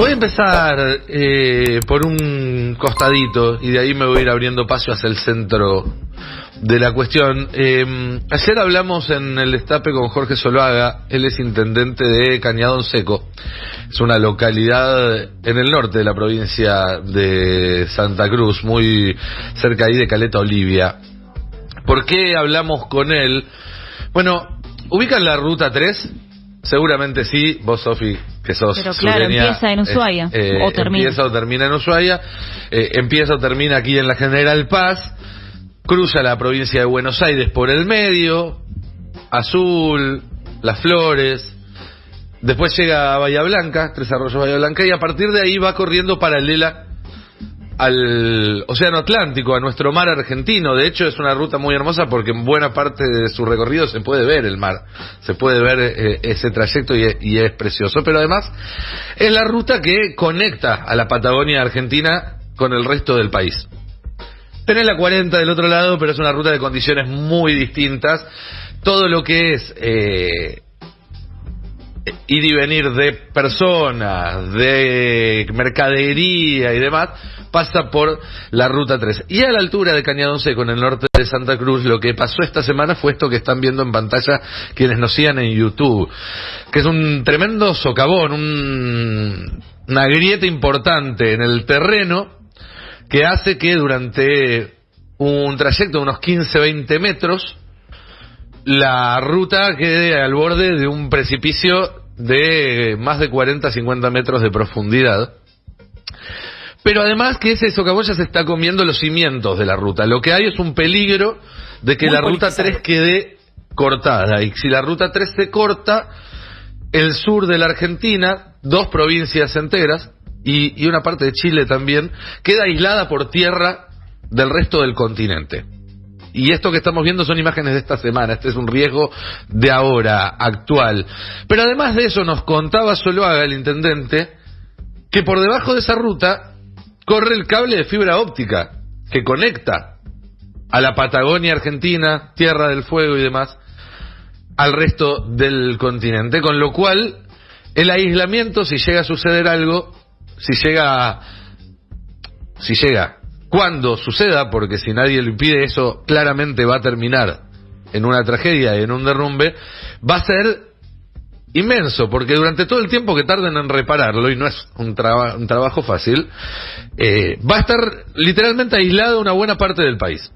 Voy a empezar por un costadito y de ahí me voy a ir abriendo paso hacia el centro de la cuestión. Ayer hablamos en el Destape con Jorge Zuluaga. Él es intendente de Cañadón Seco. Es una localidad en el norte de la provincia de Santa Cruz, muy cerca ahí de Caleta Olivia. ¿Por qué hablamos con él? Bueno, ¿ubican la Ruta 3? Seguramente sí, vos, Sofi, que sos pero claro, sureña, empieza en Ushuaia, o termina. Empieza o termina en Ushuaia, empieza o termina aquí en la General Paz, cruza la provincia de Buenos Aires por el medio, Azul, Las Flores, después llega a Bahía Blanca, Tres Arroyos, Bahía Blanca, y a partir de ahí va corriendo paralela al Océano Atlántico, a nuestro mar argentino. De hecho, es una ruta muy hermosa porque en buena parte de su recorrido se puede ver el mar, se puede ver ese trayecto y es precioso. Pero además es la ruta que conecta a la Patagonia Argentina con el resto del país. Tenés la 40 del otro lado, pero es una ruta de condiciones muy distintas. Todo lo que es ir y venir de personas, de mercadería y demás, pasa por la Ruta 3. Y a la altura de Cañadón Seco, en el norte de Santa Cruz, lo que pasó esta semana fue esto que están viendo en pantalla quienes nos sigan en YouTube, que es un tremendo socavón, una grieta importante en el terreno que hace que durante un trayecto de unos 15-20 metros la ruta quede al borde de un precipicio de más de 40-50 metros de profundidad. Pero además que ese socavón ya se está comiendo los cimientos de la ruta. Lo que hay es un peligro de que la Ruta 3 quede cortada. Y si la Ruta 3 se corta, el sur de la Argentina, 2 provincias enteras, y una parte de Chile también, queda aislada por tierra del resto del continente. Y esto que estamos viendo son imágenes de esta semana. Este es un riesgo de ahora, actual. Pero además de eso nos contaba Zuluaga, el intendente, que por debajo de esa ruta corre el cable de fibra óptica que conecta a la Patagonia Argentina, Tierra del Fuego y demás, al resto del continente. Con lo cual, el aislamiento, si llega a suceder algo, cuando suceda, porque si nadie lo impide, eso claramente va a terminar en una tragedia y en un derrumbe, va a ser inmenso, porque durante todo el tiempo que tarden en repararlo, y no es un trabajo fácil, va a estar literalmente aislada una buena parte del país.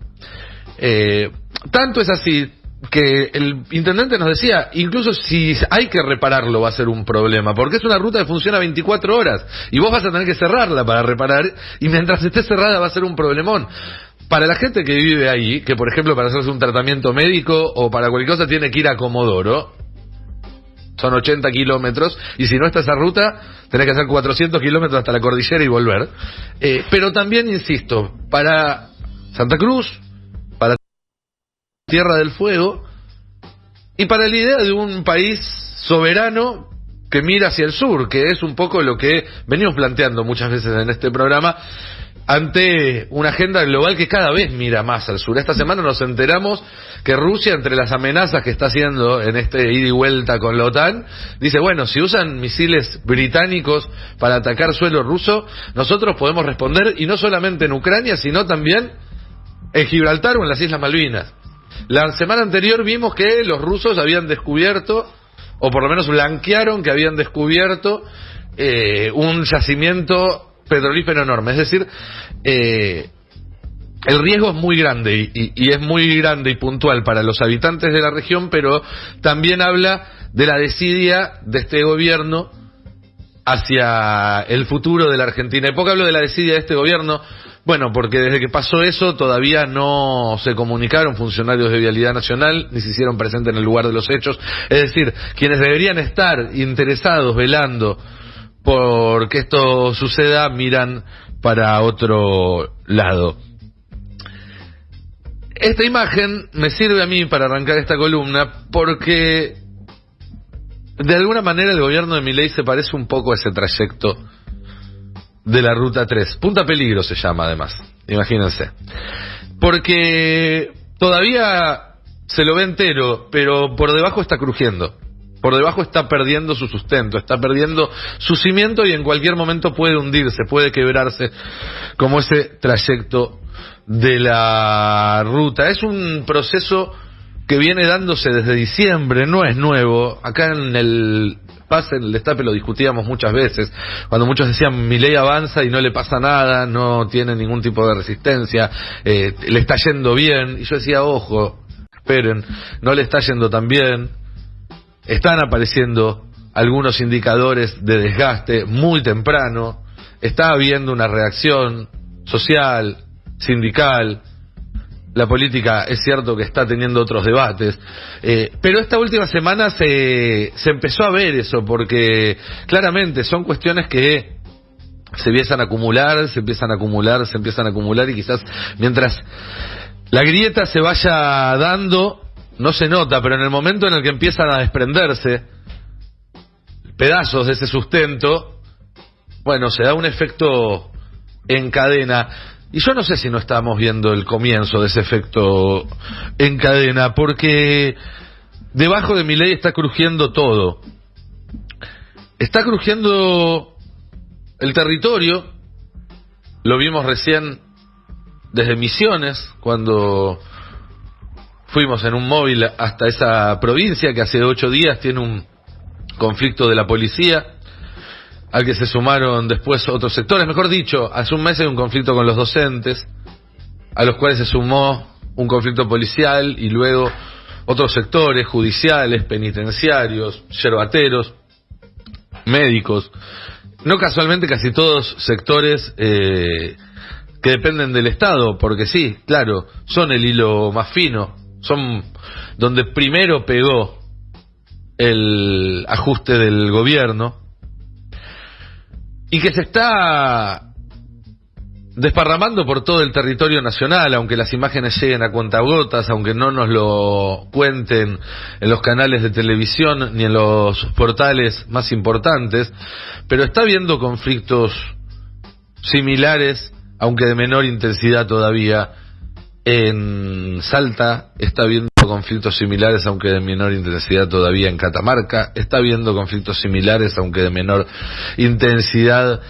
Tanto es así que el intendente nos decía, incluso si hay que repararlo va a ser un problema, porque es una ruta que funciona 24 horas y vos vas a tener que cerrarla para reparar, y mientras esté cerrada va a ser un problemón. Para la gente que vive ahí, que por ejemplo para hacerse un tratamiento médico o para cualquier cosa tiene que ir a Comodoro, son 80 kilómetros, y si no está esa ruta, tenés que hacer 400 kilómetros hasta la cordillera y volver. Pero también, insisto, para Santa Cruz, para Tierra del Fuego, y para la idea de un país soberano que mira hacia el sur, que es un poco lo que venimos planteando muchas veces en este programa, ante una agenda global que cada vez mira más al sur. Esta semana nos enteramos que Rusia, entre las amenazas que está haciendo en este ida y vuelta con la OTAN, dice, bueno, si usan misiles británicos para atacar suelo ruso, nosotros podemos responder, y no solamente en Ucrania, sino también en Gibraltar o en las Islas Malvinas. La semana anterior vimos que los rusos habían descubierto, o por lo menos blanquearon que habían descubierto un yacimiento petrolífero enorme. Es decir, el riesgo es muy grande y es muy grande y puntual para los habitantes de la región, pero también habla de la desidia de este gobierno hacia el futuro de la Argentina. ¿Y por qué hablo de la desidia de este gobierno? Bueno, porque desde que pasó eso todavía no se comunicaron funcionarios de Vialidad Nacional, ni se hicieron presentes en el lugar de los hechos. Es decir, quienes deberían estar interesados, velando por que esto suceda, miran para otro lado. Esta imagen me sirve a mí para arrancar esta columna porque de alguna manera el gobierno de Milei se parece un poco a ese trayecto de la Ruta 3. Punta Peligro se llama, además, imagínense. Porque todavía se lo ve entero, pero por debajo está crujiendo. por debajo está perdiendo su sustento, está perdiendo su cimiento y en cualquier momento puede hundirse, puede quebrarse, como ese trayecto de la ruta. Es un proceso que viene dándose desde diciembre, no es nuevo. Acá en el pase, en el destape, lo discutíamos muchas veces, cuando muchos decían Milei avanza y no le pasa nada, no tiene ningún tipo de resistencia, le está yendo bien, y yo decía, ojo, esperen, no le está yendo tan bien. Están apareciendo algunos indicadores de desgaste muy temprano, está habiendo una reacción social, sindical. La política es cierto que está teniendo otros debates, pero esta última semana se empezó a ver eso, porque claramente son cuestiones que se empiezan a acumular, se empiezan a acumular, y quizás mientras la grieta se vaya dando, no se nota, pero en el momento en el que empiezan a desprenderse pedazos de ese sustento, bueno, se da un efecto en cadena. Y yo no sé si no estamos viendo el comienzo de ese efecto en cadena, porque debajo de Milei está crujiendo todo. Está crujiendo el territorio, lo vimos recién desde Misiones, cuando fuimos en un móvil hasta esa provincia que hace 8 días tiene un conflicto de la policía, al que se sumaron después otros sectores. Mejor dicho, hace un mes hay un conflicto con los docentes, a los cuales se sumó un conflicto policial y luego otros sectores judiciales, penitenciarios, yerbateros, médicos. No casualmente casi todos sectores que dependen del Estado, porque sí, claro, son el hilo más fino, son donde primero pegó el ajuste del gobierno, y que se está desparramando por todo el territorio nacional, aunque las imágenes lleguen a cuentagotas, aunque no nos lo cuenten en los canales de televisión ni en los portales más importantes, pero está habiendo conflictos similares, aunque de menor intensidad todavía. En Salta está habiendo conflictos similares, aunque de menor intensidad todavía. En Catamarca está habiendo conflictos similares, aunque de menor intensidad.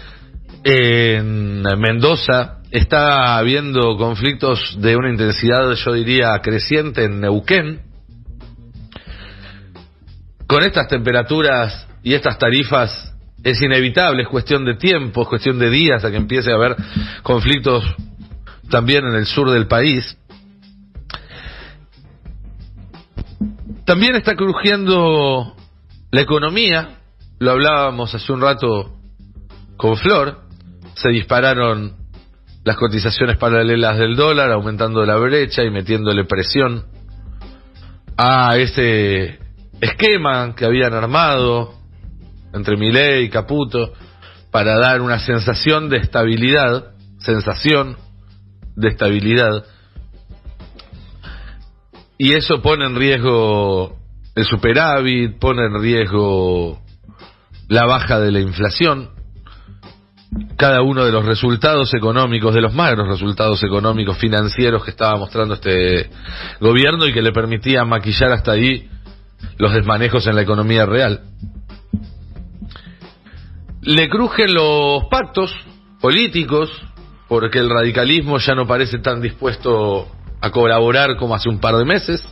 En Mendoza está habiendo conflictos de una intensidad, yo diría, creciente en Neuquén. Con estas temperaturas y estas tarifas es inevitable, es cuestión de tiempo, es cuestión de días a que empiece a haber conflictos también en el sur del país. También está crujiendo la economía, lo hablábamos hace un rato con Flor, se dispararon las cotizaciones paralelas del dólar, aumentando la brecha y metiéndole presión a ese esquema que habían armado entre Milei y Caputo para dar una sensación de estabilidad, y eso pone en riesgo el superávit, pone en riesgo la baja de la inflación, cada uno de los resultados económicos, de los magros resultados económicos financieros que estaba mostrando este gobierno y que le permitía maquillar hasta ahí los desmanejos en la economía real. Le crujen los pactos políticos, porque el radicalismo ya no parece tan dispuesto a colaborar como hace un par de meses,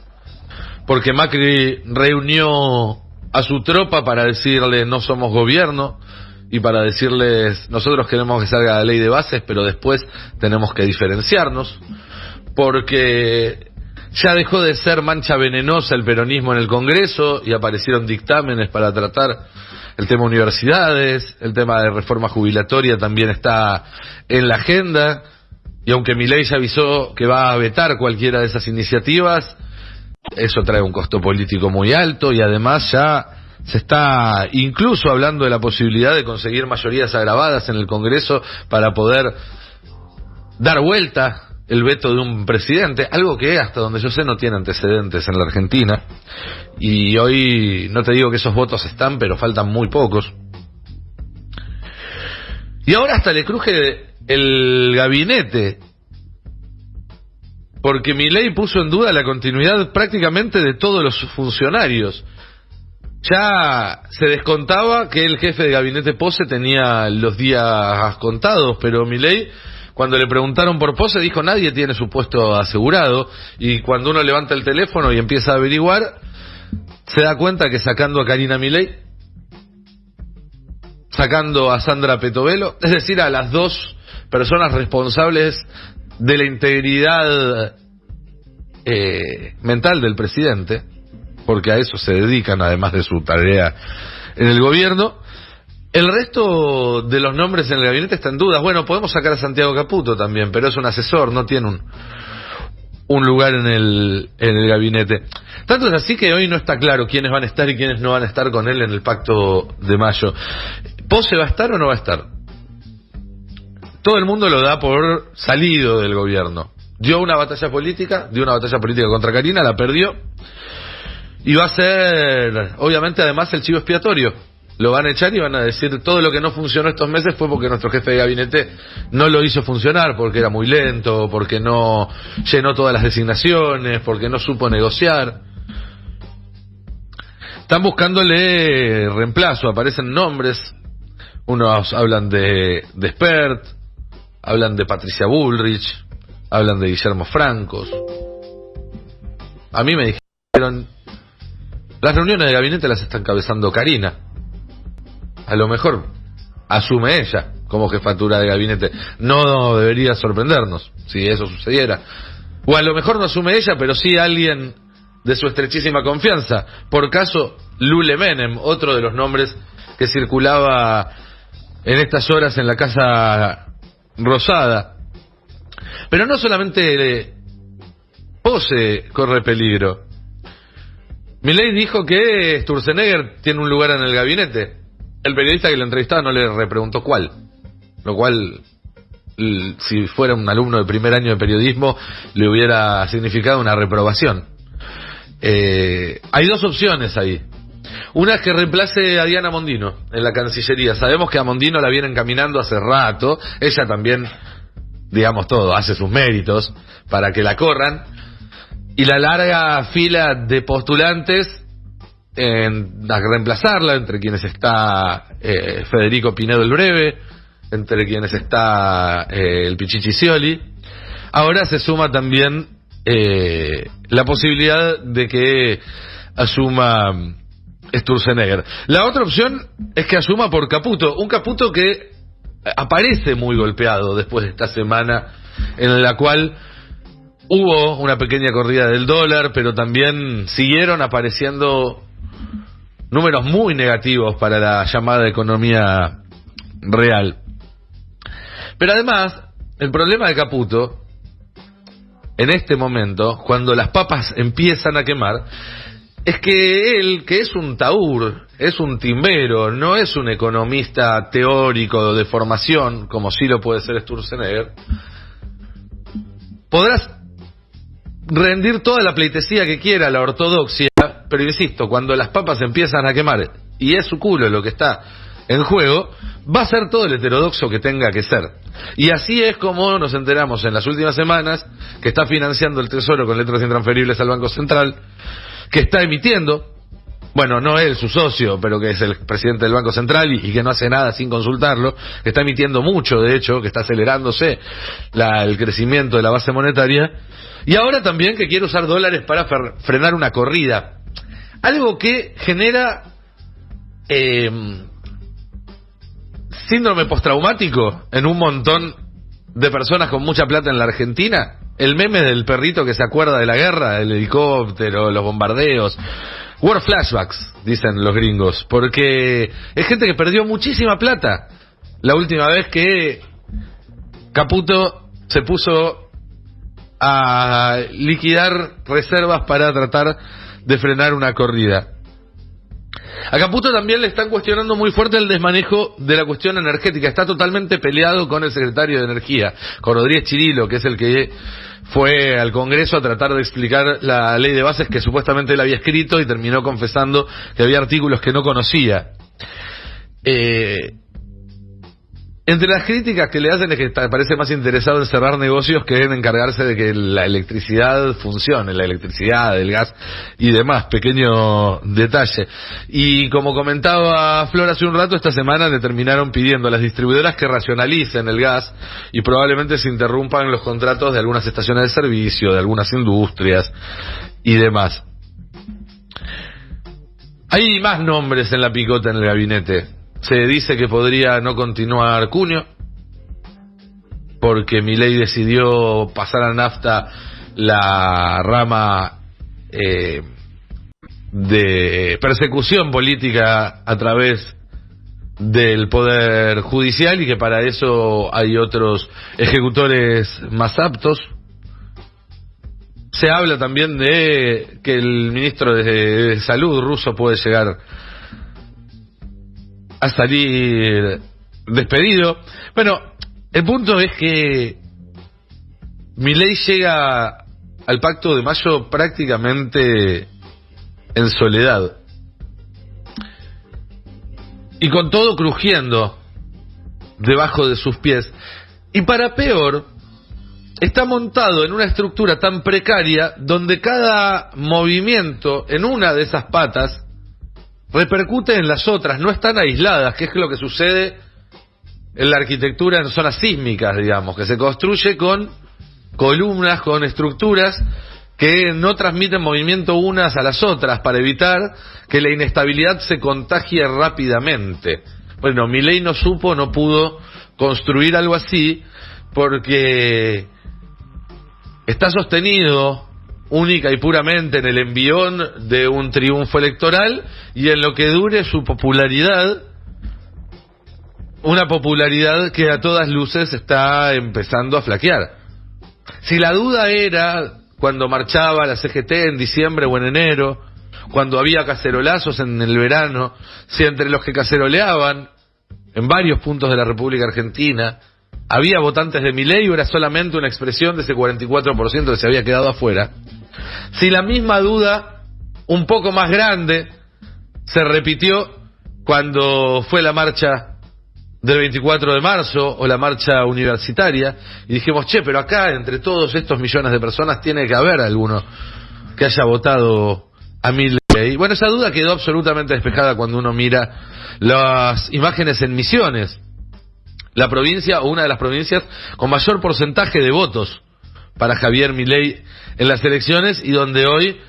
porque Macri reunió a su tropa para decirle no somos gobierno y para decirles nosotros queremos que salga la ley de bases, pero después tenemos que diferenciarnos, porque ya dejó de ser mancha venenosa el peronismo en el Congreso y aparecieron dictámenes para tratar el tema universidades, el tema de reforma jubilatoria también está en la agenda, y aunque Milei ya avisó que va a vetar cualquiera de esas iniciativas, eso trae un costo político muy alto, y además ya se está incluso hablando de la posibilidad de conseguir mayorías agravadas en el Congreso para poder dar vuelta el veto de un presidente, algo que hasta donde yo sé no tiene antecedentes en la Argentina, y hoy no te digo que esos votos están, pero faltan muy pocos. Y ahora hasta le cruje el gabinete, porque Milei puso en duda la continuidad prácticamente de todos los funcionarios. ya se descontaba que el jefe de gabinete Pose tenía los días contados, pero Milei, cuando le preguntaron por Pose, dijo nadie tiene su puesto asegurado, y cuando uno levanta el teléfono y empieza a averiguar, se da cuenta que sacando a Karina Milei, sacando a Sandra Petovelo, es decir, a las dos personas responsables de la integridad mental del presidente, porque a eso se dedican además de su tarea en el gobierno, el resto de los nombres en el gabinete están en dudas. Bueno, podemos sacar a Santiago Caputo también, pero es un asesor, no tiene un lugar en el gabinete. Tanto es así que hoy no está claro quiénes van a estar y quiénes no van a estar con él en el pacto de mayo. ¿Pose va a estar o no va a estar? Todo el mundo lo da por salido del gobierno. Dio una batalla política contra Karina, la perdió, y va a ser, obviamente, además el chivo expiatorio. Lo van a echar y van a decir todo lo que no funcionó estos meses fue porque nuestro jefe de gabinete no lo hizo funcionar, porque era muy lento, porque no llenó todas las designaciones, porque no supo negociar. Están buscándole reemplazo, aparecen nombres, unos hablan de Spert, hablan de Patricia Bullrich, hablan de Guillermo Francos. A mí me dijeron, las reuniones de gabinete las está encabezando Karina. A lo mejor asume ella como jefatura de gabinete. No debería sorprendernos si eso sucediera. O a lo mejor no asume ella, pero sí alguien de su estrechísima confianza. Por caso, Lule Menem, otro de los nombres que circulaba en estas horas en la Casa Rosada. Pero no solamente Pose corre peligro. Milei dijo que Sturzenegger tiene un lugar en el gabinete. El periodista que lo entrevistaba no le repreguntó cuál, lo cual, si fuera un alumno de primer año de periodismo, le hubiera significado una reprobación. Hay dos opciones ahí. Una es que reemplace a Diana Mondino en la Cancillería. Sabemos que a Mondino la vienen caminando hace rato. Ella también, digamos todo, hace sus méritos para que la corran. Y la larga fila de postulantes en reemplazarla, entre quienes está Federico Pinedo el Breve, entre quienes está el Pichichi Scioli. Ahora se suma también la posibilidad de que asuma Sturzenegger. La otra opción es que asuma por Caputo, un Caputo que aparece muy golpeado después de esta semana en la cual hubo una pequeña corrida del dólar, pero también siguieron apareciendo números muy negativos para la llamada economía real. Pero además, el problema de Caputo, en este momento, cuando las papas empiezan a quemar, es que él, que es un taur, es un timbero, no es un economista teórico de formación, como sí lo puede ser Sturzenegger, podrás rendir toda la pleitesía que quiera a la ortodoxia, pero insisto, cuando las papas empiezan a quemar y es su culo lo que está en juego, va a ser todo el heterodoxo que tenga que ser. Y así es como nos enteramos en las últimas semanas que está financiando el Tesoro con letras intransferibles al Banco Central, que está emitiendo, bueno, no él, su socio, pero que es el presidente del Banco Central y que no hace nada sin consultarlo, que está emitiendo mucho, de hecho, que está acelerándose el crecimiento de la base monetaria, y ahora también que quiere usar dólares para frenar una corrida. Algo que genera síndrome postraumático en un montón de personas con mucha plata en la Argentina. El meme del perrito que se acuerda de la guerra, el helicóptero, los bombardeos. War flashbacks, dicen los gringos, porque es gente que perdió muchísima plata la última vez que Caputo se puso a liquidar reservas para tratar de frenar una corrida. A Caputo también le están cuestionando muy fuerte el desmanejo de la cuestión energética. Está totalmente peleado con el secretario de Energía, con Rodríguez Chirilo, que es el que fue al Congreso a tratar de explicar la ley de bases que supuestamente él había escrito y terminó confesando que había artículos que no conocía. Entre las críticas que le hacen es que parece más interesado en cerrar negocios que en encargarse de que la electricidad funcione, la electricidad, el gas y demás, pequeño detalle. Y como comentaba Flor hace un rato, esta semana le terminaron pidiendo a las distribuidoras que racionalicen el gas y probablemente se interrumpan los contratos de algunas estaciones de servicio, de algunas industrias y demás. Hay más nombres en la picota en el gabinete. Se dice que podría no continuar Cunio, porque Milei decidió pasar a nafta la rama de persecución política a través del Poder Judicial y que para eso hay otros ejecutores más aptos. Se habla también de que el ministro de Salud ruso puede llegar a salir despedido. Bueno, el punto es que Milei llega al Pacto de Mayo prácticamente en soledad y con todo crujiendo debajo de sus pies, y para peor está montado en una estructura tan precaria donde cada movimiento en una de esas patas repercute en las otras, no están aisladas, que es lo que sucede en la arquitectura en zonas sísmicas, digamos, que se construye con columnas, con estructuras que no transmiten movimiento unas a las otras para evitar que la inestabilidad se contagie rápidamente. Bueno, Milei no pudo construir algo así porque está sostenido única y puramente en el envión de un triunfo electoral y en lo que dure su popularidad, una popularidad que a todas luces está empezando a flaquear. Si la duda era cuando marchaba la CGT en diciembre o en enero, cuando había cacerolazos en el verano, si entre los que caceroleaban en varios puntos de la República Argentina había votantes de Milei o era solamente una expresión de ese 44% que se había quedado afuera, si la misma duda, un poco más grande, se repitió cuando fue la marcha del 24 de marzo o la marcha universitaria, y dijimos, pero acá entre todos estos millones de personas tiene que haber alguno que haya votado a Milei. Bueno, esa duda quedó absolutamente despejada cuando uno mira las imágenes en Misiones, la provincia o una de las provincias con mayor porcentaje de votos para Javier Milei en las elecciones, y donde hoy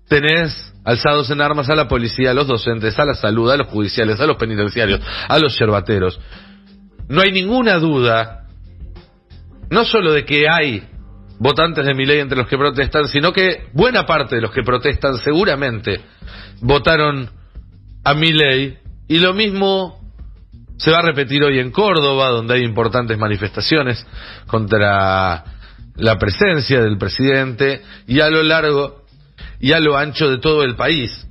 tenés alzados en armas a la policía, a los docentes, a la salud, a los judiciales, a los penitenciarios, a los yerbateros. No hay ninguna duda, no solo de que hay votantes de Milei entre los que protestan, sino que buena parte de los que protestan seguramente votaron a Milei, y lo mismo se va a repetir hoy en Córdoba, donde hay importantes manifestaciones contra la presencia del presidente, y a lo largo y a lo ancho de todo el país.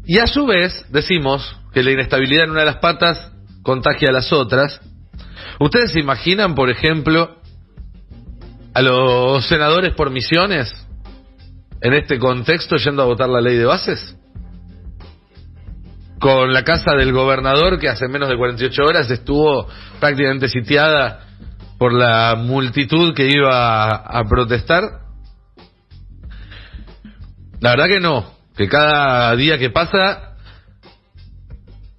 Y a su vez decimos que la inestabilidad en una de las patas contagia a las otras. ¿Ustedes se imaginan, por ejemplo, a los senadores por Misiones en este contexto yendo a votar la ley de bases? Con la casa del gobernador que hace menos de 48 horas estuvo prácticamente sitiada por la multitud que iba a protestar. La verdad que no, que cada día que pasa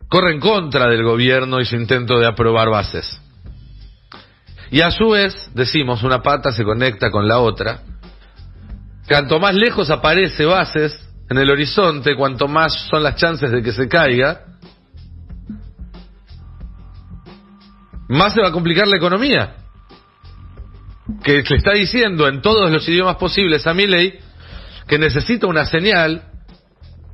corre en contra del gobierno y su intento de aprobar bases. Y a su vez, decimos, una pata se conecta con la otra. Cuanto más lejos aparece bases en el horizonte, cuanto más son las chances de que se caiga, más se va a complicar la economía, que le está diciendo en todos los idiomas posibles a Milei que necesita una señal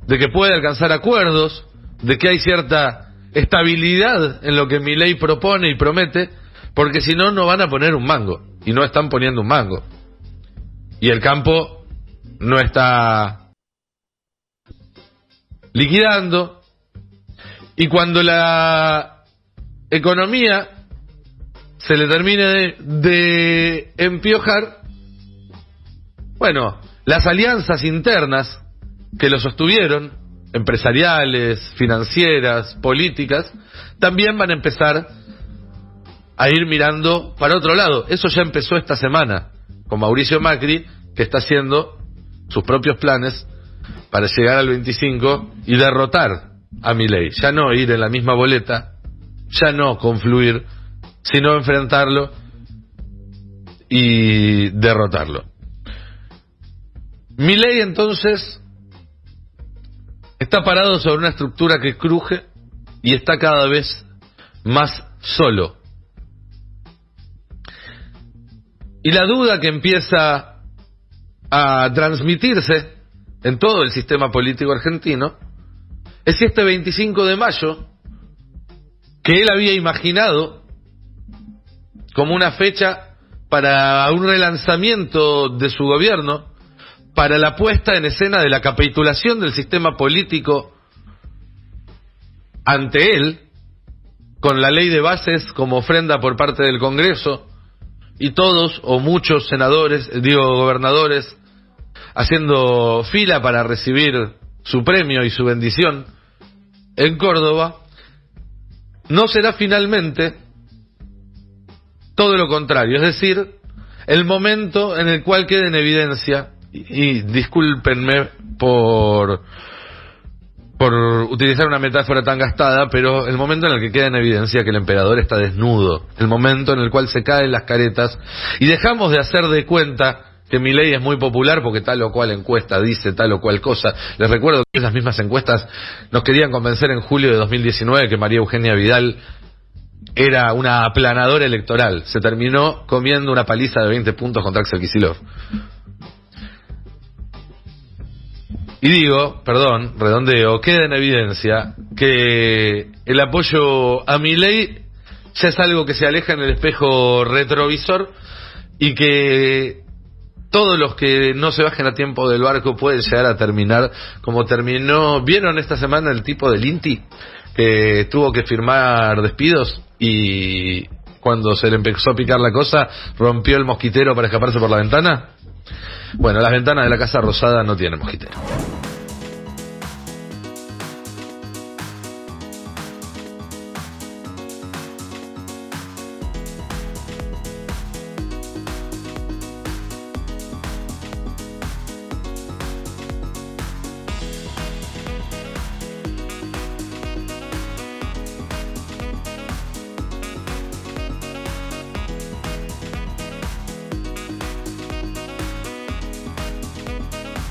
de que puede alcanzar acuerdos, de que hay cierta estabilidad en lo que Milei propone y promete, porque si no, no van a poner un mango, y no están poniendo un mango, y el campo no está liquidando, y cuando la economía se le termine de empiojar, bueno, las alianzas internas que lo sostuvieron empresariales, financieras, políticas, también van a empezar a ir mirando para otro lado. Eso ya empezó esta semana con Mauricio Macri, que está haciendo sus propios planes para llegar al 25 y derrotar a Milei. Ya no ir en la misma boleta, ya no confluir, sino enfrentarlo y derrotarlo. Milei entonces está parado sobre una estructura que cruje y está cada vez más solo. Y la duda que empieza a transmitirse en todo el sistema político argentino es si este 25 de mayo, que él había imaginado como una fecha para un relanzamiento de su gobierno, para la puesta en escena de la capitulación del sistema político ante él, con la ley de bases como ofrenda por parte del Congreso, y todos o muchos senadores, gobernadores, haciendo fila para recibir su premio y su bendición en Córdoba, no será finalmente todo lo contrario, es decir, el momento en el cual quede en evidencia, y discúlpenme por utilizar una metáfora tan gastada, pero el momento en el que queda en evidencia que el emperador está desnudo, el momento en el cual se caen las caretas y dejamos de hacer de cuenta que Milei es muy popular porque tal o cual encuesta dice tal o cual cosa. Les recuerdo que esas mismas encuestas nos querían convencer en julio de 2019 que María Eugenia Vidal era una aplanadora electoral. Se terminó comiendo una paliza de 20 puntos contra Axel Kicillof. Y digo, redondeo, queda en evidencia que el apoyo a Milei ya es algo que se aleja en el espejo retrovisor y que todos los que no se bajen a tiempo del barco pueden llegar a terminar como terminó. ¿Vieron esta semana el tipo del INTI que tuvo que firmar despidos y cuando se le empezó a picar la cosa rompió el mosquitero para escaparse por la ventana? Bueno, las ventanas de la Casa Rosada no tienen mosquitero.